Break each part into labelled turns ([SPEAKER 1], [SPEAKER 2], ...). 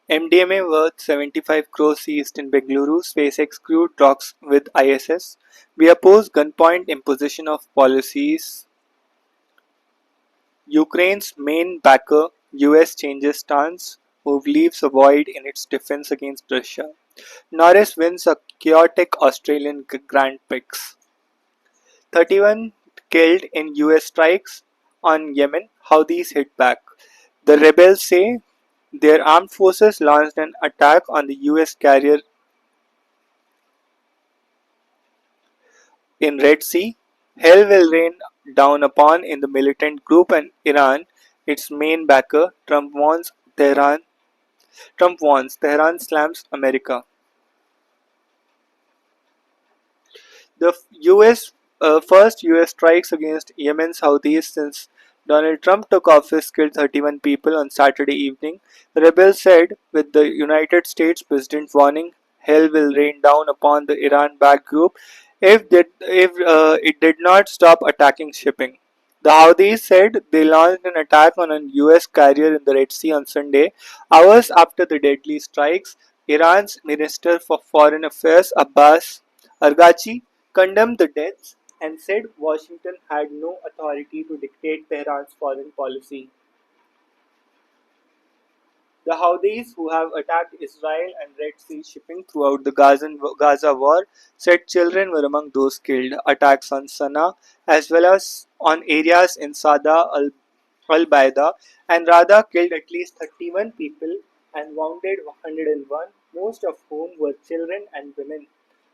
[SPEAKER 1] MDMA worth 75 crores seized in Bengaluru, SpaceX crew talks with ISS. We oppose gunpoint imposition of policies. Ukraine's main backer, US changes stance, move leaves a void in its defense against Russia. Norris wins a chaotic Australian Grand Prix. 31 killed in US strikes on Yemen, Houthis hit back. The rebels say their armed forces launched an attack on the US carrier in Red Sea. Hell will rain down upon in the militant group and Iran, its main backer. Trump warns Tehran slams America. The US first US strikes against Yemen's Houthis since Donald Trump took office killed 31 people on Saturday evening. The rebels said, with the United States president warning hell will rain down upon the Iran-backed group if it did not stop attacking shipping. The Houthis said they launched an attack on a US carrier in the Red Sea on Sunday, hours after the deadly strikes. Iran's Minister for Foreign Affairs Abbas Araghchi condemned the deaths and said Washington had no authority to dictate Tehran's foreign policy. The Houthis, who have attacked Israel and Red Sea shipping throughout the Gaza war, said children were among those killed. Attacks on Sana'a, as well as on areas in Sada al-Baida and Rada, killed at least 31 people and wounded 101, most of whom were children and women.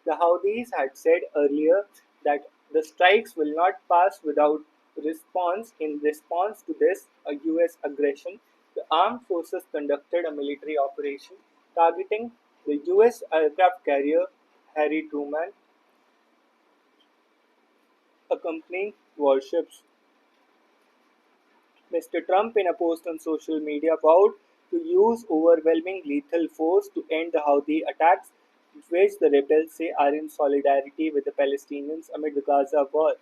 [SPEAKER 1] The Houthis had said earlier that the strikes will not pass without response. In response to this, a US aggression, the armed forces conducted a military operation targeting the US aircraft carrier Harry Truman, accompanying warships. Mr. Trump, in a post on social media, vowed to use overwhelming lethal force to end the Houthi attacks, which the rebels say are in solidarity with the Palestinians amid the Gaza war.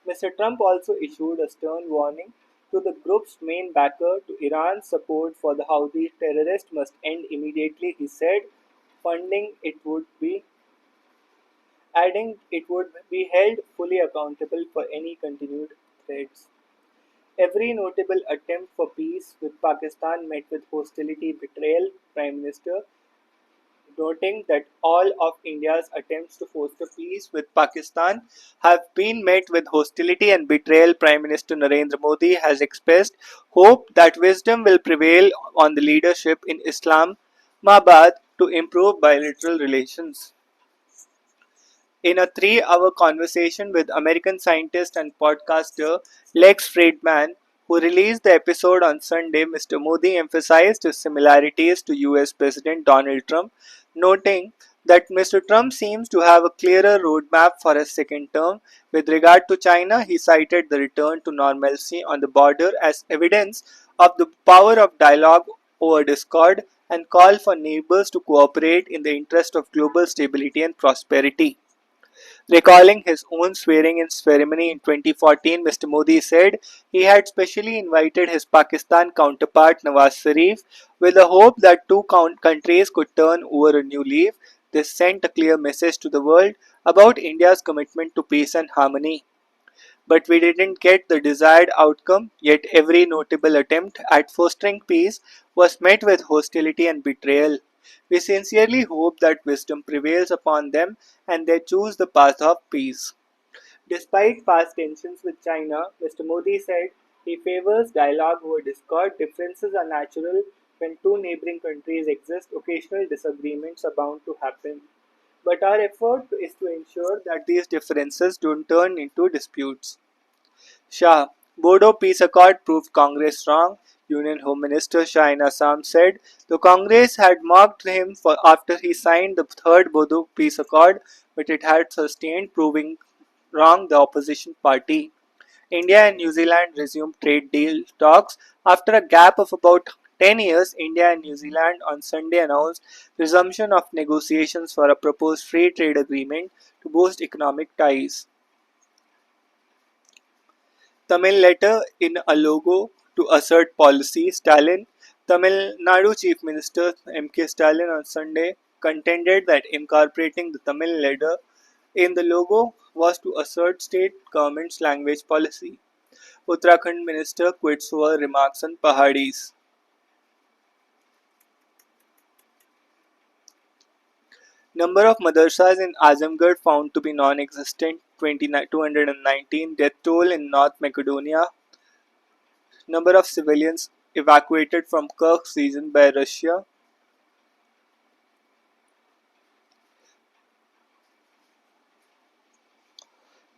[SPEAKER 1] Mr. Trump also issued a stern warning to the group's main backer to Iran's support for the Houthi terrorists must end immediately. He said funding it would be adding it would be held fully accountable for any continued threats. Every notable attempt for peace with Pakistan met with hostility betrayal, Prime Minister, noting that all of India's attempts to foster peace with Pakistan have been met with hostility and betrayal. Prime Minister Narendra Modi has expressed hope that wisdom will prevail on the leadership in Islamabad to improve bilateral relations. In a 3 hour conversation with American scientist and podcaster Lex Friedman, who released the episode on Sunday, Mr. Modi emphasized his similarities to US President Donald Trump, noting that Mr. Trump seems to have a clearer roadmap for his second term. With regard to China, he cited the return to normalcy on the border as evidence of the power of dialogue over discord and called for neighbors to cooperate in the interest of global stability and prosperity. Recalling his own swearing-in ceremony in 2014, Mr. Modi said he had specially invited his Pakistan counterpart Nawaz Sharif with the hope that two countries could turn over a new leaf. This sent a clear message to the world about India's commitment to peace and harmony. But we didn't get the desired outcome, yet every notable attempt at fostering peace was met with hostility and betrayal. We sincerely hope that wisdom prevails upon them and they choose the path of peace. Despite past tensions with China, Mr. Modi said he favors dialogue over discord. Differences are natural when two neighboring countries exist. Occasional disagreements are bound to happen. But our effort is to ensure that these differences don't turn into disputes. Shah: Bodo peace accord proved Congress wrong, Union Home Minister Shah Assam said. The Congress had mocked him for after he signed the third Bodo peace accord, but it had sustained, proving wrong the opposition party. India and New Zealand resumed trade deal talks. After a gap of about 10 years, India and New Zealand on Sunday announced resumption of negotiations for a proposed free trade agreement to boost economic ties. Tamil letter in a logo to assert policy. Stalin Tamil Nadu Chief Minister M.K. Stalin on Sunday contended that incorporating the Tamil letter in the logo was to assert state government's language policy. Uttarakhand minister quits over remarks on Pahadis. Number of madrasas in Azamgarh found to be non-existent, 219. Death toll in North Macedonia. Number of civilians evacuated from Kursk region by Russia.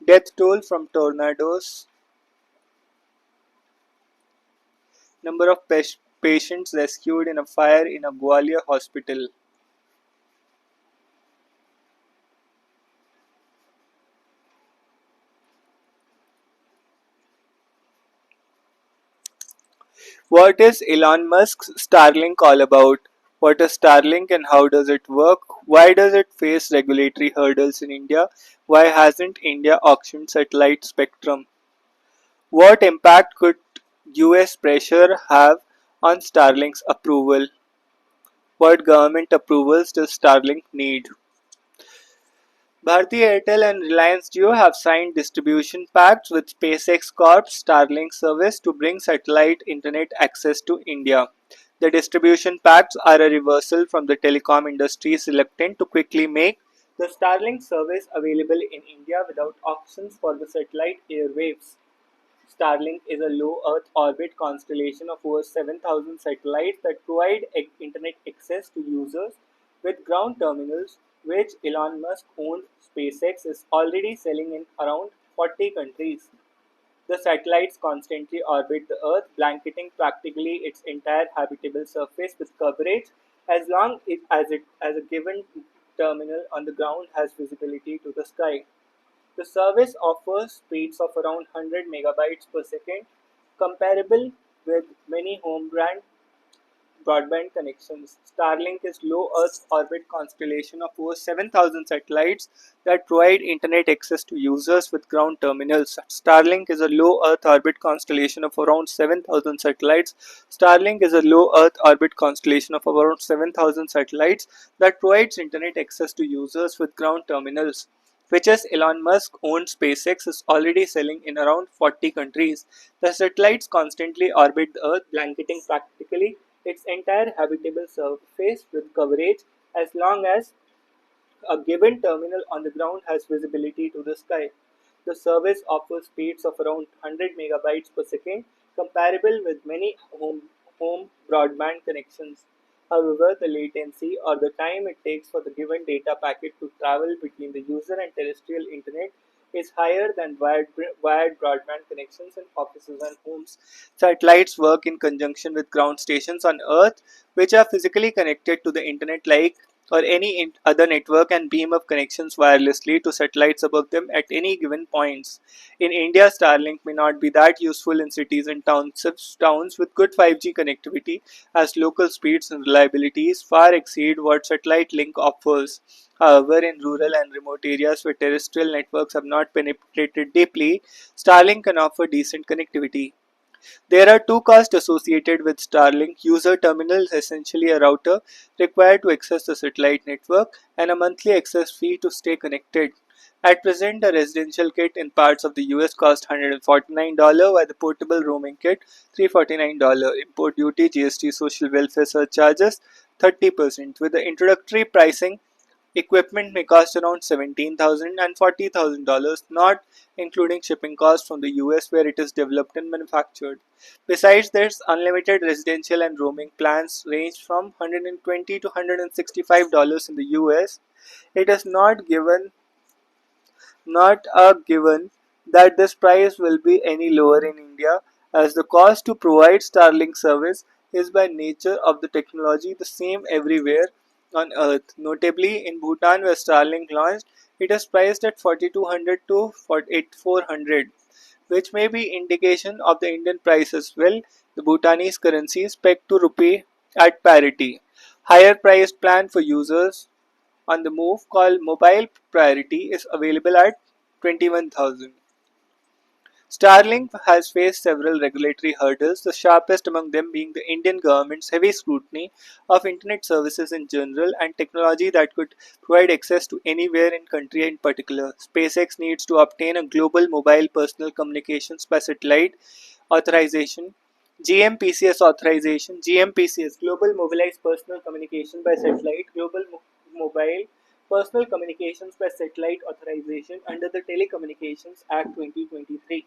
[SPEAKER 1] Death toll from tornadoes. Number of patients rescued in a fire in a Gwalior hospital. What is Elon Musk's Starlink all about? What is Starlink and how does it work? Why does it face regulatory hurdles in India? Why hasn't India auctioned satellite spectrum? What impact could US pressure have on Starlink's approval? What government approvals does Starlink need? Bharti Airtel and Reliance Jio have signed distribution pacts with SpaceX Corp's Starlink service to bring satellite internet access to India. The distribution pacts are a reversal from the telecom industry's reluctance to quickly make the Starlink service available in India without auctions for the satellite airwaves. Starlink is a low Earth orbit constellation of over 7,000 satellites that provide internet access to users with ground terminals, which Elon Musk owned SpaceX is already selling in around 40 countries. The satellites constantly orbit the Earth, blanketing practically its entire habitable surface with coverage as long as a given terminal on the ground has visibility to the sky. The service offers speeds of around 100 megabytes per second, comparable with many home brand broadband connections. Starlink is low Earth orbit constellation of over 7,000 satellites that provide internet access to users with ground terminals. Starlink is a low Earth orbit constellation of around 7,000 satellites. Starlink is a low Earth orbit constellation of around 7,000 satellites that provides internet access to users with ground terminals, which as Elon Musk owns SpaceX is already selling in around 40 countries. The satellites constantly orbit the Earth, blanketing practically its entire habitable surface with coverage as long as a given terminal on the ground has visibility to the sky. The service offers speeds of around 100 megabytes per second, comparable with many home broadband connections. However, the latency or the time it takes for the given data packet to travel between the user and terrestrial internet is higher than wired broadband connections in offices and homes. Satellites work in conjunction with ground stations on Earth, which are physically connected to the internet like or any other network and beam up connections wirelessly to satellites above them at any given points. In India, Starlink may not be that useful in cities and towns with good 5G connectivity, as local speeds and reliabilities far exceed what satellite link offers. However, in rural and remote areas where terrestrial networks have not penetrated deeply, Starlink can offer decent connectivity. There are two costs associated with Starlink. User terminal is essentially a router required to access the satellite network and a monthly access fee to stay connected. At present, a residential kit in parts of the US costs $149, while the portable roaming kit $349. Import duty, GST, social welfare surcharges 30%. With the introductory pricing, equipment may cost around $17,000 and $40,000, not including shipping costs from the US where it is developed and manufactured. Besides this, unlimited residential and roaming plans range from $120 to $165 in the US. It is not a given that this price will be any lower in India, as the cost to provide Starlink service is by nature of the technology the same everywhere on Earth. Notably, in Bhutan, where Starlink launched, it is priced at 4,200 to 4,400, which may be indication of the Indian price as well. The Bhutanese currency is pegged to rupee at parity. Higher priced plan for users on the move called Mobile Priority is available at 21,000. Starlink has faced several regulatory hurdles, the sharpest among them being the Indian government's heavy scrutiny of internet services in general and technology that could provide access to anywhere in country in particular. SpaceX needs to obtain a global mobile personal communications by satellite authorization, GMPCS, Global Mobilized Personal Communication by Satellite, Mobile Personal Communications by Satellite authorization under the Telecommunications Act 2023.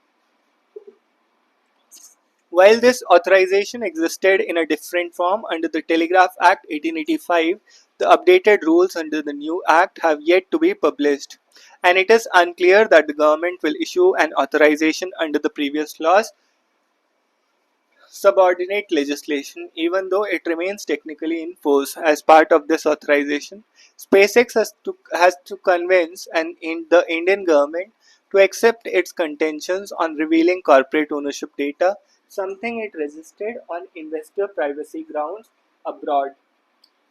[SPEAKER 1] While this authorization existed in a different form under the Telegraph Act 1885, the updated rules under the new Act have yet to be published, and it is unclear that the government will issue an authorization under the previous laws subordinate legislation, even though it remains technically in force. As part of this authorization, SpaceX has to convince the Indian government to accept its contentions on revealing corporate ownership data, something it resisted on investor privacy grounds abroad.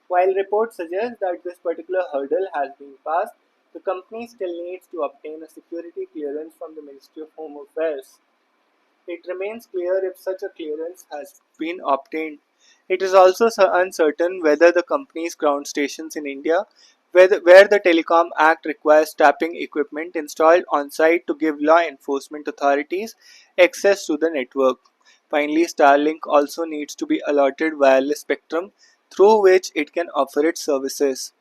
[SPEAKER 1] While reports suggest that this particular hurdle has been passed, the company still needs to obtain a security clearance from the Ministry of Home Affairs. It remains clear if such a clearance has been obtained. It is also uncertain whether the company's ground stations in India, where the Telecom Act requires tapping equipment installed on site to give law enforcement authorities access to the network. Finally, Starlink also needs to be allotted wireless spectrum through which it can offer its services.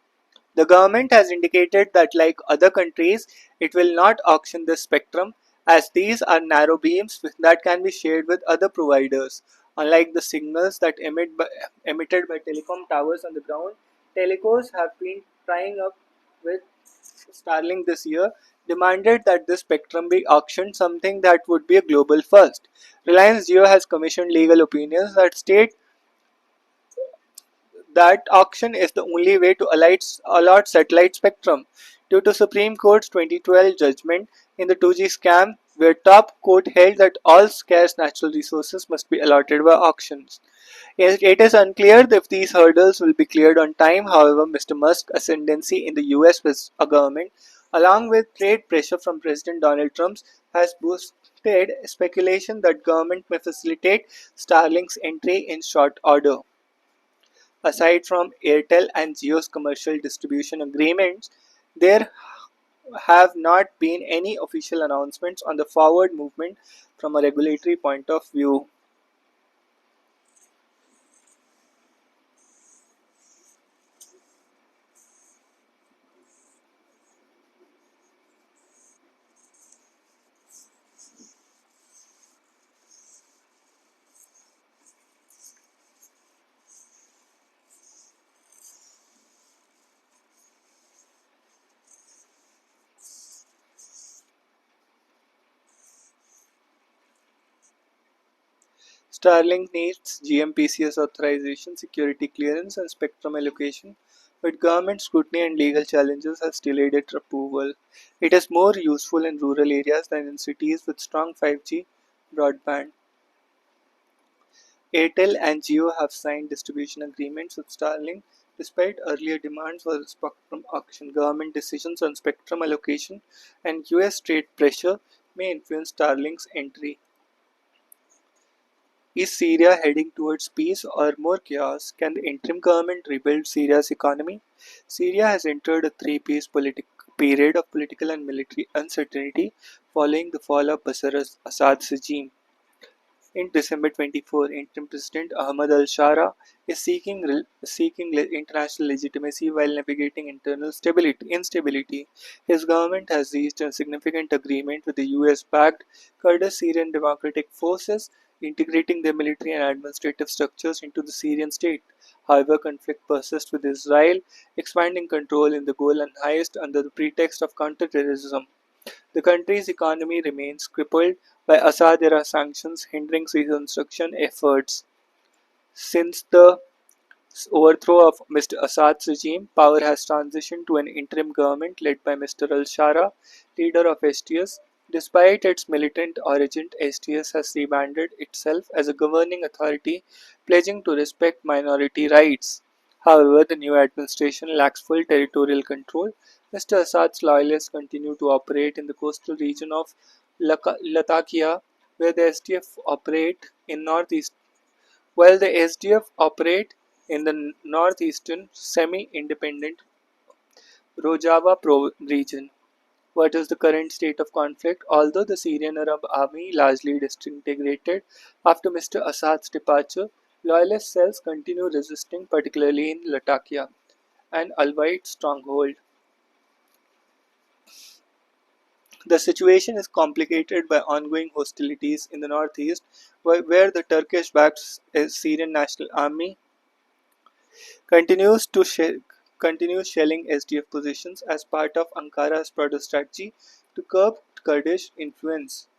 [SPEAKER 1] The government has indicated that, like other countries, it will not auction this spectrum as these are narrow beams that can be shared with other providers. Unlike the signals that emitted by telecom towers on the ground, telecos have been tying up with Starlink this year, demanded that this spectrum be auctioned, something that would be a global first. Reliance Jio has commissioned legal opinions that state that auction is the only way to allot satellite spectrum. Due to Supreme Court's 2012 judgment in the 2G scam, where top court held that all scarce natural resources must be allotted by auctions. It is unclear if these hurdles will be cleared on time. However, Mr. Musk's ascendancy in the US with a government, along with trade pressure from President Donald Trump, has boosted speculation that government may facilitate Starlink's entry in short order. Aside from Airtel and Jio's commercial distribution agreements, there have not been any official announcements on the forward movement from a regulatory point of view. Starlink needs GMPCS authorization, security clearance, and spectrum allocation, but government scrutiny and legal challenges have delayed its approval. It is more useful in rural areas than in cities with strong 5G broadband. Airtel and Jio have signed distribution agreements with Starlink despite earlier demands for a spectrum auction. Government decisions on spectrum allocation and US trade pressure may influence Starlink's entry. Is Syria heading towards peace or more chaos? Can the interim government rebuild Syria's economy? Syria has entered a period of political and military uncertainty following the fall of Bashar Assad's regime. In December 24, interim President Ahmad al-Shara is seeking international legitimacy while navigating internal instability. His government has reached a significant agreement with the US-backed Kurdish Syrian Democratic Forces, integrating their military and administrative structures into the Syrian state. However, conflict persists with Israel, expanding control in the Golan Heights under the pretext of counterterrorism. The country's economy remains crippled by Assad-era sanctions, hindering reconstruction efforts. Since the overthrow of Mr. Assad's regime, power has transitioned to an interim government led by Mr. al-Shara, leader of STS. Despite its militant origin, STS has rebranded itself as a governing authority, pledging to respect minority rights. However, the new administration lacks full territorial control. Mr. Assad's loyalists continue to operate in the coastal region of Latakia, where the SDF operate in northeast, while the SDF operate in the northeastern semi-independent Rojava region. What is the current state of conflict? Although the Syrian Arab army largely disintegrated after Mr. Assad's departure, loyalist cells continue resisting, particularly in Latakia, an Alawite stronghold. The situation is complicated by ongoing hostilities in the northeast, where the Turkish-backed Syrian National Army continues to continues shelling SDF positions as part of Ankara's broader strategy to curb Kurdish influence.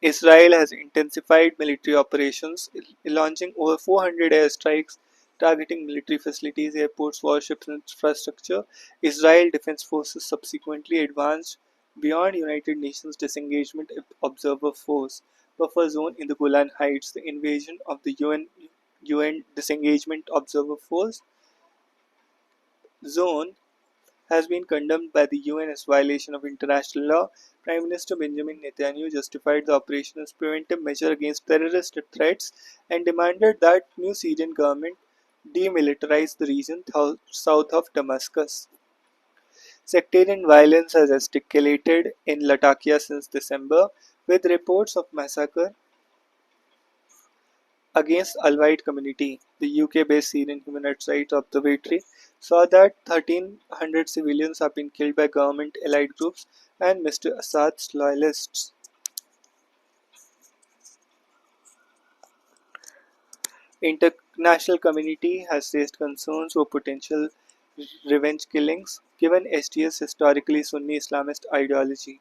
[SPEAKER 1] Israel has intensified military operations, launching over 400 airstrikes targeting military facilities, airports, warships, and infrastructure. Israel Defense Forces subsequently advanced beyond United Nations Disengagement Observer Force buffer zone in the Golan Heights. The invasion of the UN Disengagement Observer Force zone has been condemned by the UN as violation of international law. Prime Minister Benjamin Netanyahu justified the operation as preventive measure against terrorist threats and demanded that new Syrian government demilitarize the region south of Damascus. Sectarian violence has escalated in Latakia since December, with reports of massacre against Alawite community. The UK-based Syrian Human Rights Observatory saw that 1,300 civilians have been killed by government allied groups and Mr. Assad's loyalists. International community has raised concerns over potential revenge killings given SD's historically Sunni Islamist ideology.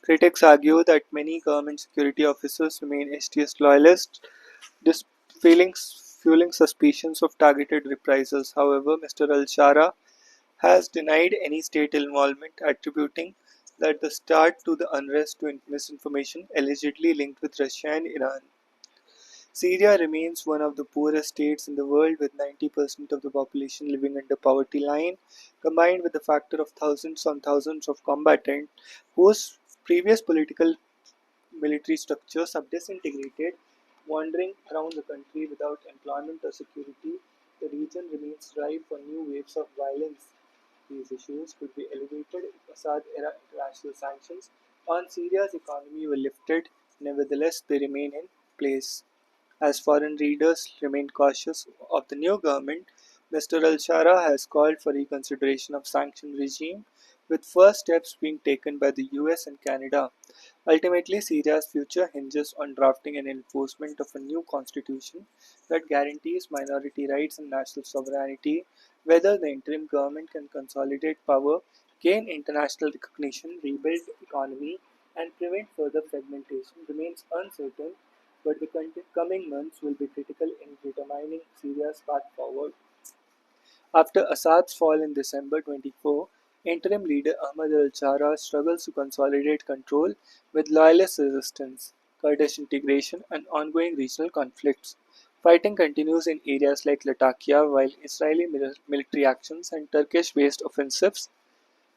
[SPEAKER 1] Critics argue that many government security officers remain SD's loyalists, this fueling suspicions of targeted reprisals. However, Mr. Al-Shara has denied any state involvement, attributing that the start to the unrest to misinformation allegedly linked with Russia and Iran. Syria remains one of the poorest states in the world, with 90% of the population living under poverty line, combined with the factor of thousands on thousands of combatants whose previous political military structures have disintegrated, wandering around the country without employment or security. The region remains ripe for new waves of violence. These issues could be elevated if Assad-era international sanctions on Syria's economy were lifted. Nevertheless, they remain in place. As foreign readers remain cautious of the new government, Mr. Al-Shara has called for reconsideration of sanction regime, with first steps being taken by the US and Canada. Ultimately, Syria's future hinges on drafting and enforcement of a new constitution that guarantees minority rights and national sovereignty. Whether the interim government can consolidate power, gain international recognition, rebuild the economy, and prevent further fragmentation remains uncertain, but the coming months will be critical in determining Syria's path forward. After Assad's fall in December 24, interim leader Ahmad al-Shara struggles to consolidate control with loyalist resistance, Kurdish integration, and ongoing regional conflicts. Fighting continues in areas like Latakia, while Israeli military actions and Turkish-based offensives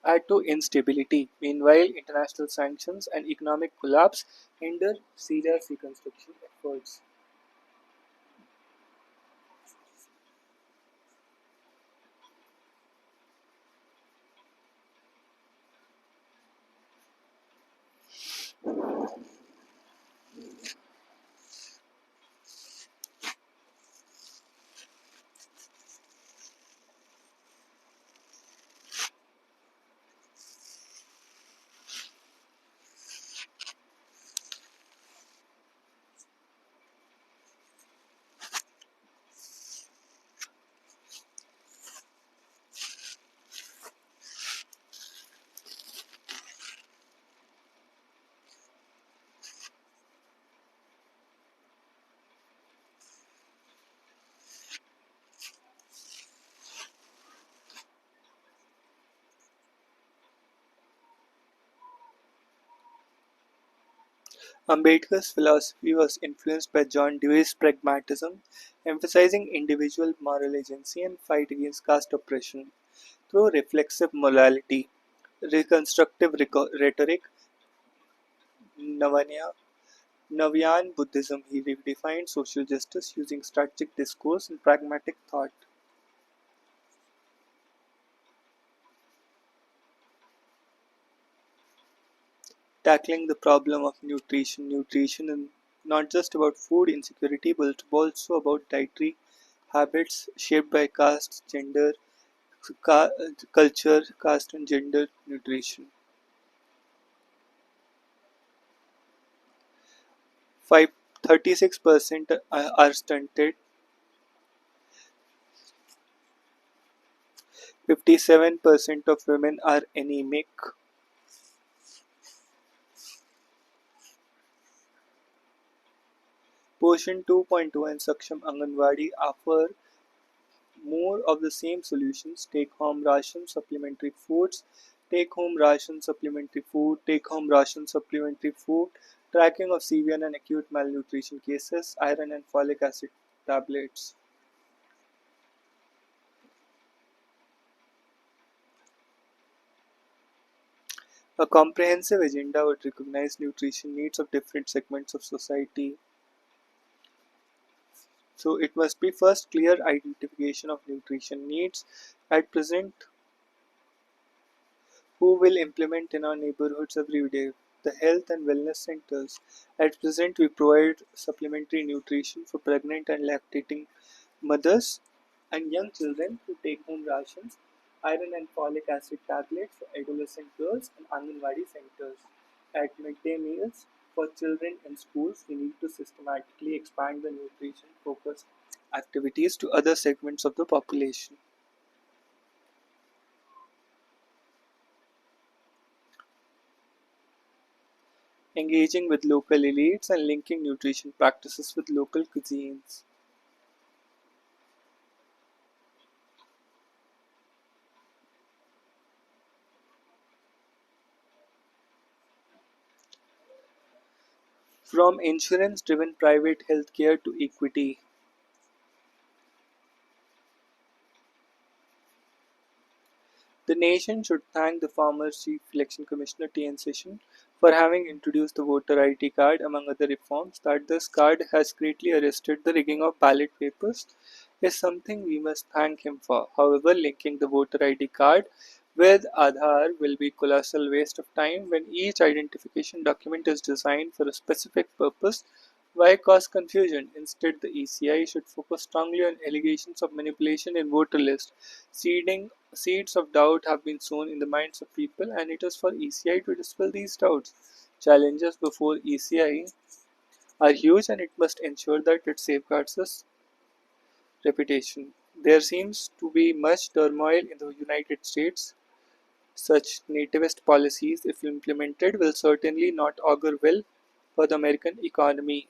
[SPEAKER 1] add to instability. Meanwhile, international sanctions and economic collapse hinder Syria's reconstruction efforts. Ambedkar's philosophy was influenced by John Dewey's pragmatism, emphasizing individual moral agency and fight against caste oppression. Through reflexive morality, reconstructive rhetoric, Navanya, Navayan Buddhism, he redefined social justice using strategic discourse and pragmatic thought. Tackling the problem of nutrition. Nutrition is not just about food insecurity but also about dietary habits shaped by caste, gender, ca- culture, caste, and gender nutrition. 36% are stunted, 57% of women are anemic. Portion 2.2 and Saksham Anganwadi offer more of the same solutions: take home ration, supplementary foods, take home ration, supplementary food, take home ration, supplementary food, tracking of severe and acute malnutrition cases, iron and folic acid tablets. A comprehensive agenda would recognize nutrition needs of different segments of society. So it must be first clear identification of nutrition needs. At present, who will implement in our neighborhoods every day? The health and wellness centers. At present, we provide supplementary nutrition for pregnant and lactating mothers and young children who take home rations, iron and folic acid tablets for adolescent girls and Anganwadi centers. At midday meals for children in schools, we need to systematically expand the nutrition focused activities to other segments of the population. Engaging with local elites and linking nutrition practices with local cuisines. From insurance driven private healthcare to equity. The nation should thank the former Chief Election Commissioner T.N. Session for having introduced the voter ID card, among other reforms. That this card has greatly arrested the rigging of ballot papers is something we must thank him for. However, linking the voter ID card with Aadhaar will be colossal waste of time when each identification document is designed for a specific purpose. Why cause confusion? Instead, the ECI should focus strongly on allegations of manipulation in voter lists. Seeds of doubt have been sown in the minds of people, and it is for ECI to dispel these doubts. Challenges before ECI are huge, and it must ensure that it safeguards its reputation. There seems to be much turmoil in the United States. Such nativist policies, if implemented, will certainly not augur well for the American economy.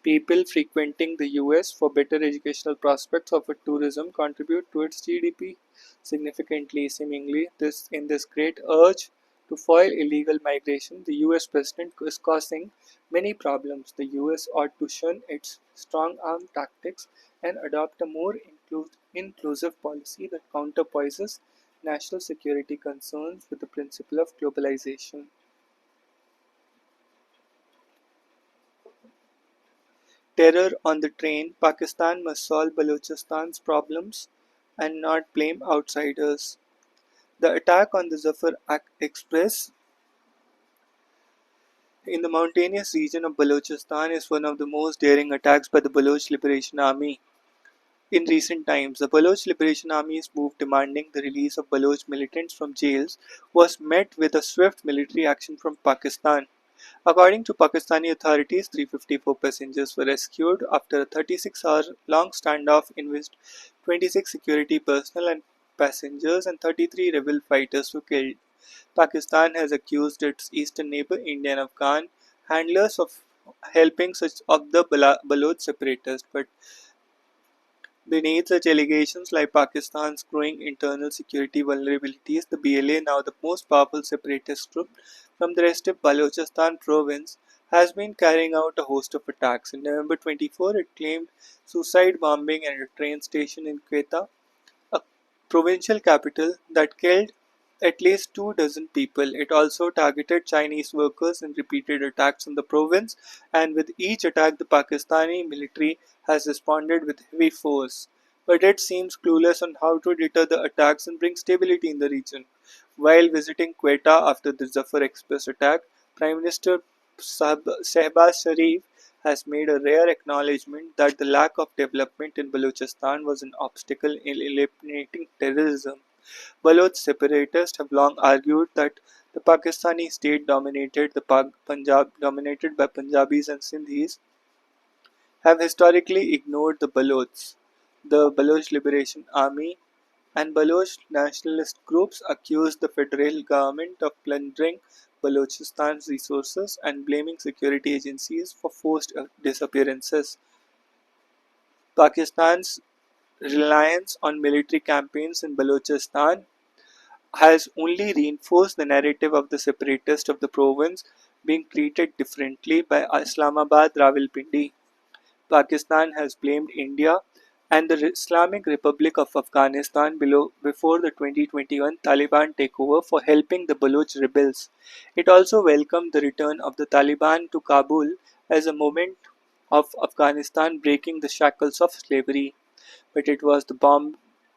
[SPEAKER 1] People frequenting the US for better educational prospects of tourism contribute to its GDP significantly. Seemingly, in this great urge to foil illegal migration, the US president is causing many problems. The US ought to shun its strong-arm tactics and adopt a more inclusive policy that counterpoises national security concerns with the principle of globalization. Terror on the train: Pakistan must solve Balochistan's problems and not blame outsiders. The attack on the Zafar Express in the mountainous region of Balochistan is one of the most daring attacks by the Baloch Liberation Army. In recent times, the Baloch Liberation Army's move demanding the release of Baloch militants from jails was met with a swift military action from Pakistan. According to Pakistani authorities, 354 passengers were rescued after a 36-hour-long standoff in which 26 security personnel and passengers and 33 rebel fighters were killed. Pakistan has accused its eastern neighbor India and Afghan handlers of helping such of the Baloch separatists, but beneath such allegations lie Pakistan's growing internal security vulnerabilities. The BLA, now the most powerful separatist group from the rest of Balochistan province, has been carrying out a host of attacks. In November 24, it claimed suicide bombing at a train station in Quetta, a provincial capital, that killed at least 2 dozen people. It also targeted Chinese workers in repeated attacks in the province, and with each attack, the Pakistani military has responded with heavy force. But it seems clueless on how to deter the attacks and bring stability in the region. While visiting Quetta after the Zafar Express attack, Prime Minister Shehbaz Sharif has made a rare acknowledgement that the lack of development in Balochistan was an obstacle in eliminating terrorism. Baloch separatists have long argued that the Pakistani state dominated by Punjabis and Sindhis, have historically ignored the Balochs. The Baloch Liberation Army and Baloch nationalist groups accused the federal government of plundering Balochistan's resources and blaming security agencies for forced disappearances. Pakistan's reliance on military campaigns in Balochistan has only reinforced the narrative of the separatists of the province being treated differently by Islamabad Rawalpindi. Pakistan has blamed India and the Islamic Republic of Afghanistan before the 2021 Taliban takeover for helping the Baloch rebels. It also welcomed the return of the Taliban to Kabul as a moment of Afghanistan breaking the shackles of slavery. But it was the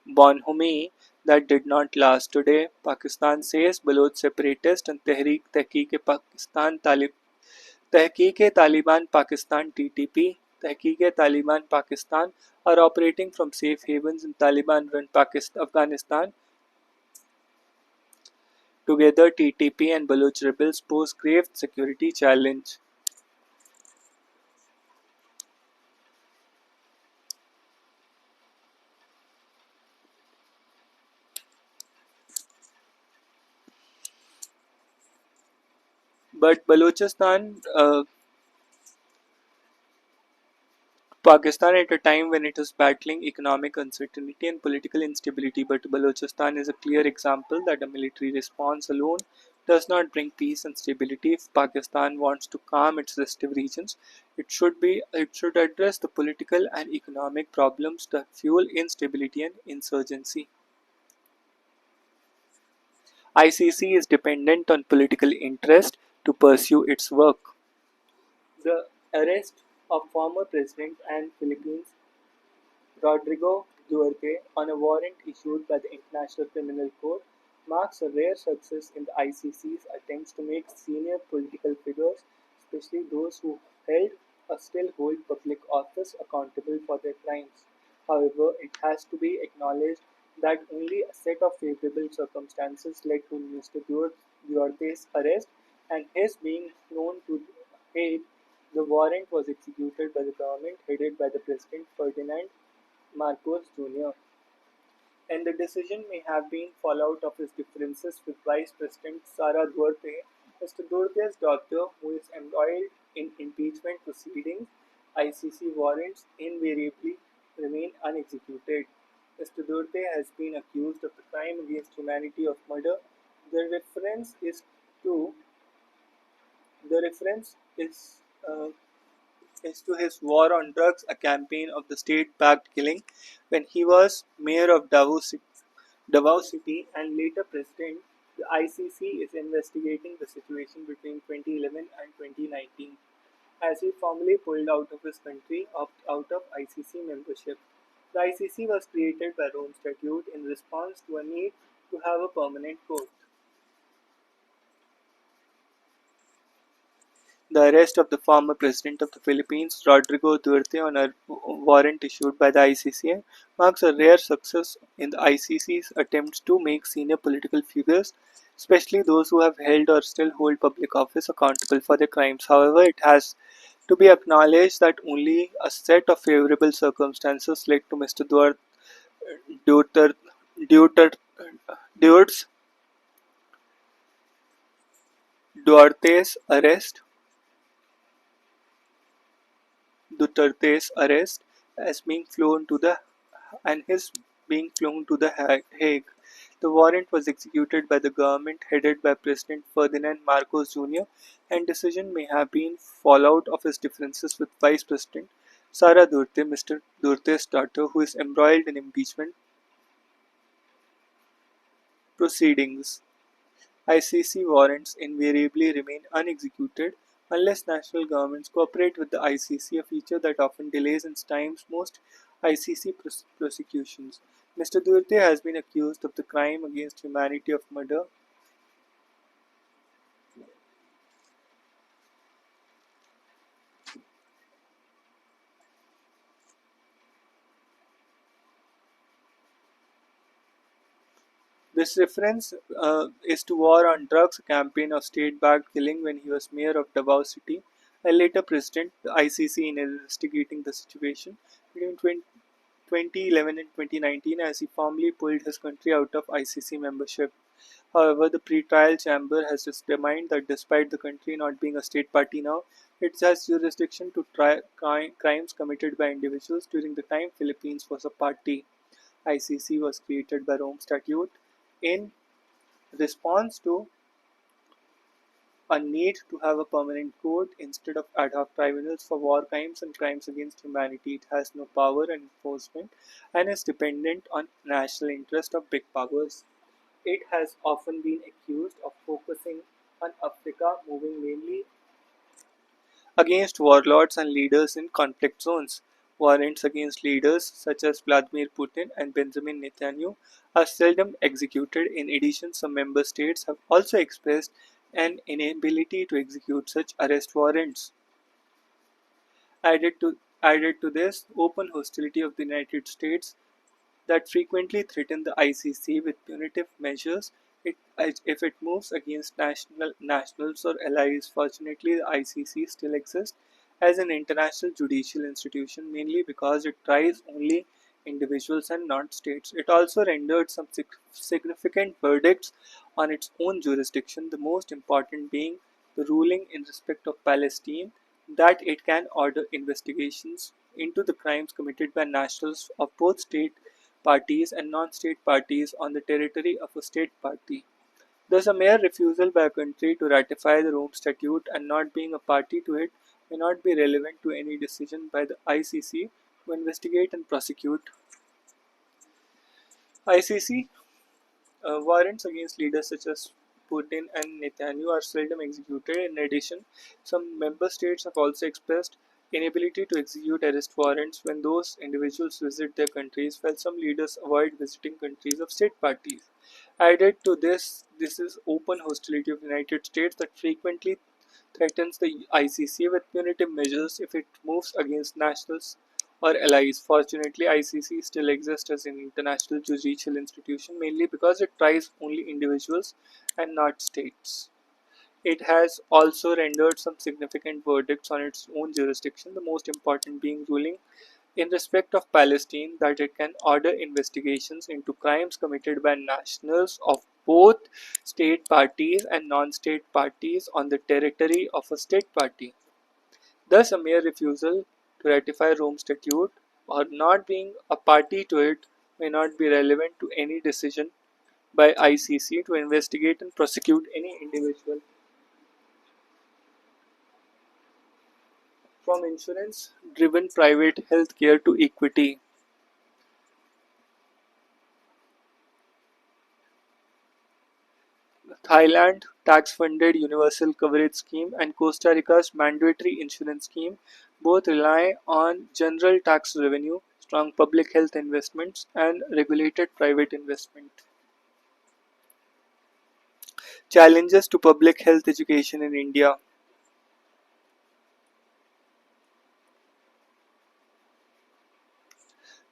[SPEAKER 1] bonhomie that did not last. Today, Pakistan says Baloch separatists and Tehreek-e-Taliban Pakistan (TTP), Tehreek-e-Taliban Pakistan are operating from safe havens in Taliban-run Afghanistan. Together, TTP and Baloch rebels pose grave security challenge. But Pakistan at a time when it is battling economic uncertainty and political instability, but Balochistan is a clear example that a military response alone does not bring peace and stability. If Pakistan wants to calm its restive regions, it should address the political and economic problems that fuel instability and insurgency. ICC is dependent on political interest to pursue its work. The arrest of former president and Philippines Rodrigo Duterte, on a warrant issued by the International Criminal Court, marks a rare success in the ICC's attempts to make senior political figures, especially those who held or still hold public office, accountable for their crimes. However, it has to be acknowledged that only a set of favorable circumstances led to Mr. Duarte's arrest and his being flown to The Hague. The warrant was executed by the government headed by the President Ferdinand Marcos Jr., and the decision may have been fallout of his differences with Vice President Sara Duarte, Mr. Duarte's daughter, who is embroiled in impeachment proceedings. ICC warrants invariably remain unexecuted. Mr. Duarte has been accused of the crime against humanity of murder. The reference is to the reference uh, is to his war on drugs, a campaign of the state-backed killing when he was mayor of Davao City and later president. The ICC is investigating the situation between 2011 and 2019 as he formally pulled out of his country out of ICC membership. The ICC was created by Rome Statute in response to a need to have a permanent court. The arrest of the former president of the Philippines, Rodrigo Duterte, on a warrant issued by the ICC marks a rare success in the ICC's attempts to make senior political figures, especially those who have held or still hold public office, accountable for their crimes. However, it has to be acknowledged that only a set of favorable circumstances led to Mr. Duterte, Duterte, Duterte's Duarte's arrest Duterte's arrest as being flown to the and his being flown to the Hague. The warrant was executed by the government headed by President Ferdinand Marcos Jr., and decision may have been fallout of his differences with Vice President Sara Duterte, Mr. Duterte's daughter, who is embroiled in impeachment proceedings. ICC warrants invariably remain unexecuted unless national governments cooperate with the ICC, a feature that often delays and stymies most ICC prosecutions. Mr. Duterte has been accused of the crime against humanity of murder. This reference is to War on Drugs, a campaign of state-backed killing when he was mayor of Davao City, and later president. The ICC in investigating the situation between 2011 and 2019 as he formally pulled his country out of ICC membership. However, the pre-trial chamber has determined that despite the country not being a state party now, it has jurisdiction to try crimes committed by individuals during the time Philippines was a party. ICC was created by Rome Statute in response to a need to have a permanent court instead of ad hoc tribunals for war crimes and crimes against humanity. It has no power and enforcement and is dependent on national interest of big powers. It has often been accused of focusing on Africa, moving mainly against warlords and leaders in conflict zones. Warrants against leaders such as Vladimir Putin and Benjamin Netanyahu are seldom executed. In addition, some member states have also expressed an inability to execute such arrest warrants. Added to this, open hostility of the United States that frequently threaten the ICC with punitive measures if it moves against nationals or allies. Fortunately, the ICC still exists as an international judicial institution mainly because it tries only individuals and not states. It also rendered some significant verdicts on its own jurisdiction, the most important being the ruling in respect of Palestine that it can order investigations into the crimes committed by nationals of both state parties and non-state parties on the territory of a state party. Thus, a mere refusal by a country to ratify the Rome Statute and not being a party to it may not be relevant to any decision by the ICC to investigate and prosecute. ICC warrants against leaders such as Putin and Netanyahu are seldom executed. In addition, some member states have also expressed inability to execute arrest warrants when those individuals visit their countries, while some leaders avoid visiting countries of state parties. Added to this is open hostility of the United States that frequently threatens the ICC with punitive measures if it moves against nationals or allies. Fortunately, ICC still exists as an international judicial institution mainly because it tries only individuals and not states. It has also rendered some significant verdicts on its own jurisdiction, the most important being ruling in respect of Palestine that it can order investigations into crimes committed by nationals of both state parties and non-state parties on the territory of a state party. Thus, a mere refusal to ratify Rome Statute or not being a party to it may not be relevant to any decision by ICC to investigate and prosecute any individual. From insurance driven private healthcare to equity, Thailand tax-funded universal coverage scheme and Costa Rica's mandatory insurance scheme both rely on general tax revenue, strong public health investments, and regulated private investment. Challenges to public health education in India.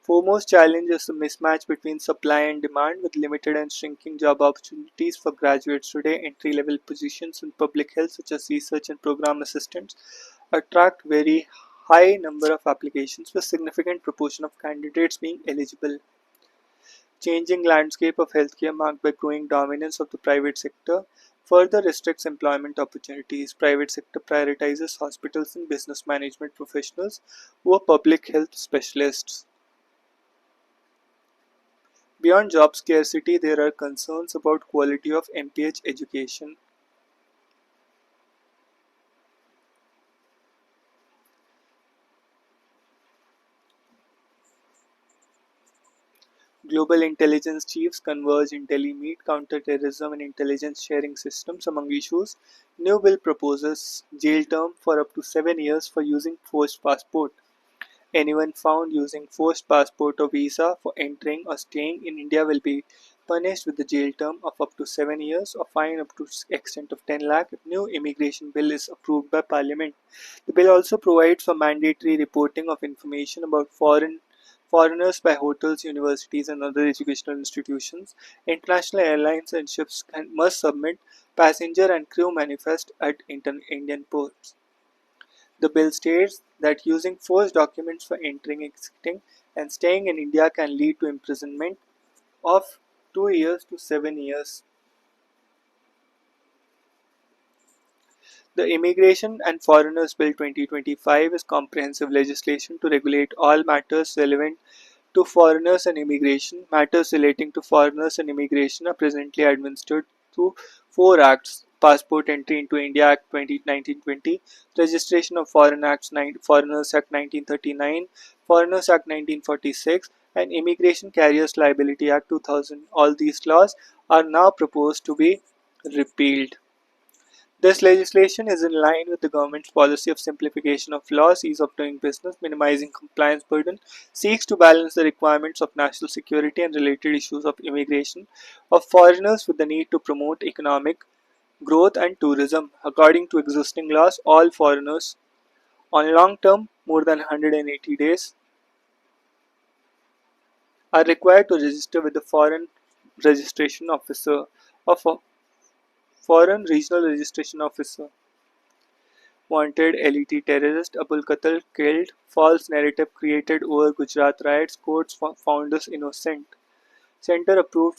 [SPEAKER 1] Foremost challenge is the mismatch between supply and demand, with limited and shrinking job opportunities for graduates today. Entry-level positions in public health, such as research and program assistants, attract very high number of applications, with significant proportion of candidates being eligible. Changing landscape of healthcare marked by growing dominance of the private sector further restricts employment opportunities. Private sector prioritizes hospitals and business management professionals who are public health specialists. Beyond job scarcity, there are concerns about quality of MPH education. Global intelligence chiefs converge in Delhi meet counter-terrorism and intelligence sharing systems among issues. New bill proposes jail term for up to 7 years for using forged passport. Anyone found using forced passport or visa for entering or staying in India will be punished with a jail term of up to 7 years or fine up to extent of 10 lakh if new immigration bill is approved by Parliament. The bill also provides for mandatory reporting of information about foreigners by hotels, universities, and other educational institutions. International airlines and ships must submit passenger and crew manifest at Indian ports. The bill states that using forged documents for entering, exiting, and staying in India can lead to imprisonment of 2 years to 7 years. The Immigration and Foreigners Bill 2025 is comprehensive legislation to regulate all matters relevant to foreigners and immigration. Matters relating to foreigners and immigration are presently administered through four acts: Passport Entry into India Act 1920, Registration of Foreigners Act 1939, Foreigners Act 1946, and Immigration Carriers Liability Act 2000. All these laws are now proposed to be repealed. This legislation is in line with the government's policy of simplification of laws, ease of doing business, minimizing compliance burden, seeks to balance the requirements of national security and related issues of immigration of foreigners with the need to promote economic growth and tourism. According to existing laws, all foreigners on long term, more than 180 days, are required to register with the Foreign Registration Officer of a Foreign Regional Registration Officer. Wanted LET terrorist Abul Qatar killed, false narrative created over Gujarat riots, courts found us innocent. Center approved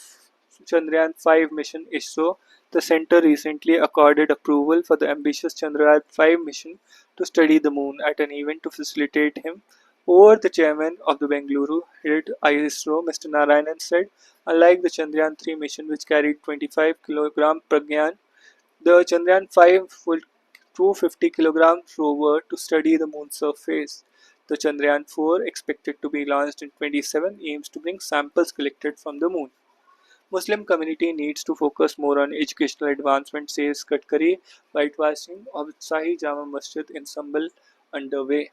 [SPEAKER 1] Chandrayaan-5 mission ISRO. The center recently accorded approval for the ambitious Chandrayaan-5 mission to study the moon at an event to facilitate him. Over the chairman of the Bengaluru-headed ISRO, Mr. Narayanan said, unlike the Chandrayaan-3 mission which carried 25 kg Pragyan, the Chandrayaan-5 will 250 kg rover to study the moon's surface. The Chandrayaan-4, expected to be launched in 27, aims to bring samples collected from the moon. Muslim community needs to focus more on educational advancement, says Gadkari. Whitewashing of Shahi Jama Masjid in Sambal underway.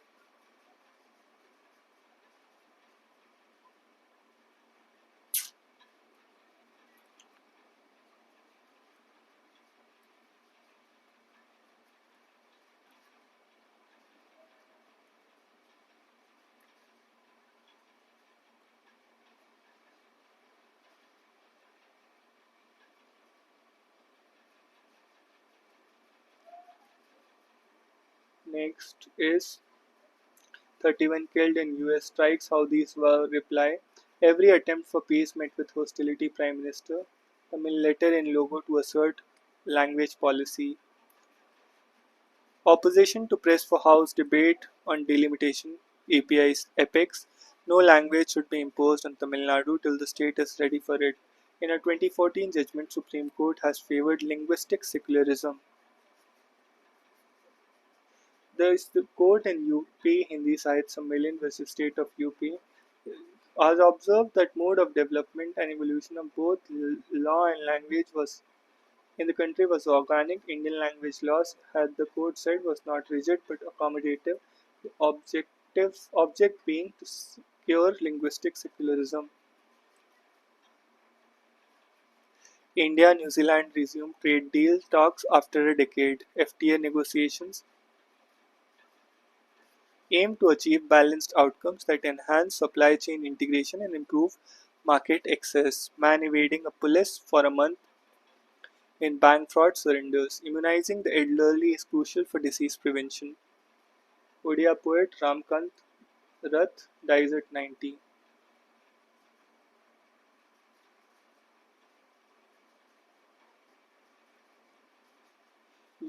[SPEAKER 1] Next is 31 killed in US strikes, how these were reply. Every attempt for peace met with hostility, Prime Minister. Tamil letter in logo to assert language policy. Opposition to press for House debate on delimitation APIs epics. No language should be imposed on Tamil Nadu till the state is ready for it. In a 2014 judgment, Supreme Court has favored linguistic secularism. The court in UP Hindi Sahit Sammelan versus State of UP has observed that mode of development and evolution of both law and language was in the country was organic. Indian language laws, had the court said, was not rigid but accommodative. The object being to cure linguistic secularism. India New Zealand resumed trade deal talks after a decade. FTA negotiations aim to achieve balanced outcomes that enhance supply chain integration and improve market access. Man evading a police for a month in bank fraud surrenders. Immunizing the elderly is crucial for disease prevention. Odia poet Ramkant Rath dies at 90.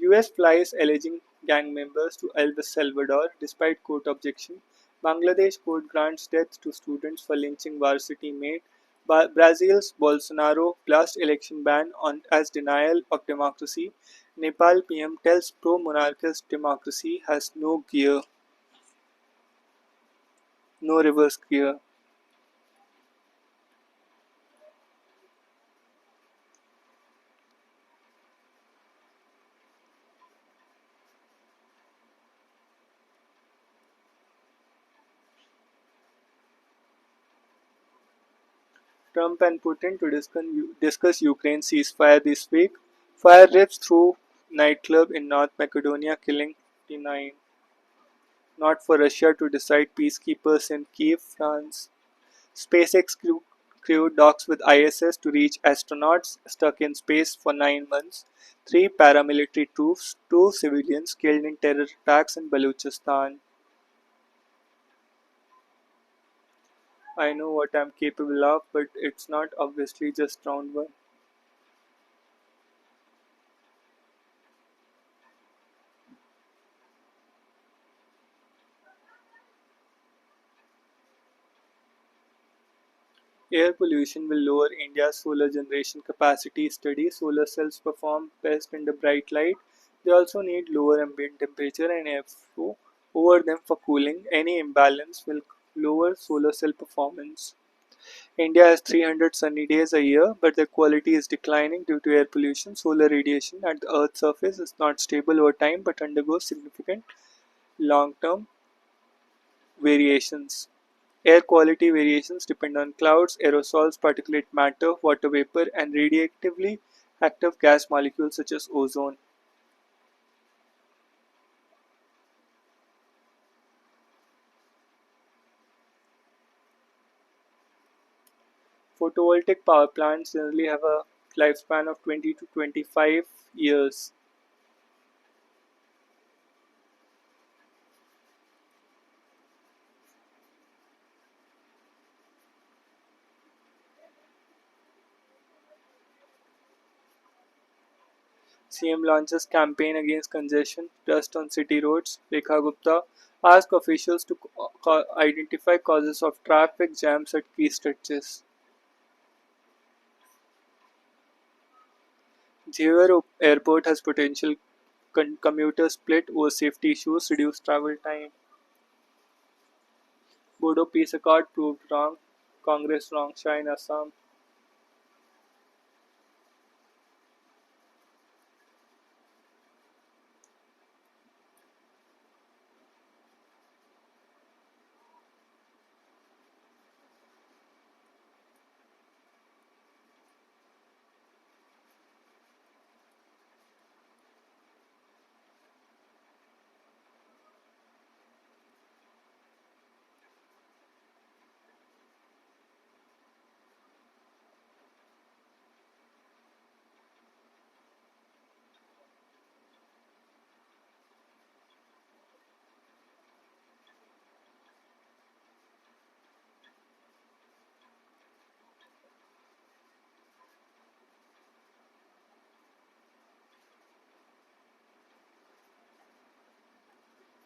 [SPEAKER 1] US flies alleging gang members to El Salvador despite court objection. Bangladesh court grants death to students for lynching varsity mate. Brazil's Bolsonaro blast election ban on as denial of democracy. Nepal PM tells pro-monarchist democracy has no reverse gear. Trump and Putin to discuss Ukraine ceasefire this week. Fire rips through nightclub in North Macedonia, killing 59. Not for Russia to decide peacekeepers in Kiev, France. SpaceX crew docks with ISS to reach astronauts stuck in space for 9 months. Three paramilitary troops, two civilians killed in terror attacks in Balochistan. I know what I'm capable of, but it's not obviously just round one. Air pollution will lower India's solar generation capacity study. Solar cells perform best in the bright light. They also need lower ambient temperature and airflow over them for cooling. Any imbalance will lower solar cell performance. India has 300 sunny days a year, but their quality is declining due to air pollution. Solar radiation at the Earth's surface is not stable over time but undergoes significant long term variations. Air quality variations depend on clouds, aerosols, particulate matter, water vapor, and radioactively active gas molecules such as ozone. Photovoltaic power plants generally have a lifespan of 20 to 25 years. CM launches campaign against congestion dust on city roads. Rekha Gupta asks officials to identify causes of traffic jams at key stretches. Jewar Airport has potential commuter split over safety issues, reduced travel time. Bodo peace accord proved wrong. Congress wrong Shah in Assam.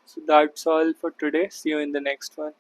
[SPEAKER 1] So that's all for today. See you in the next one.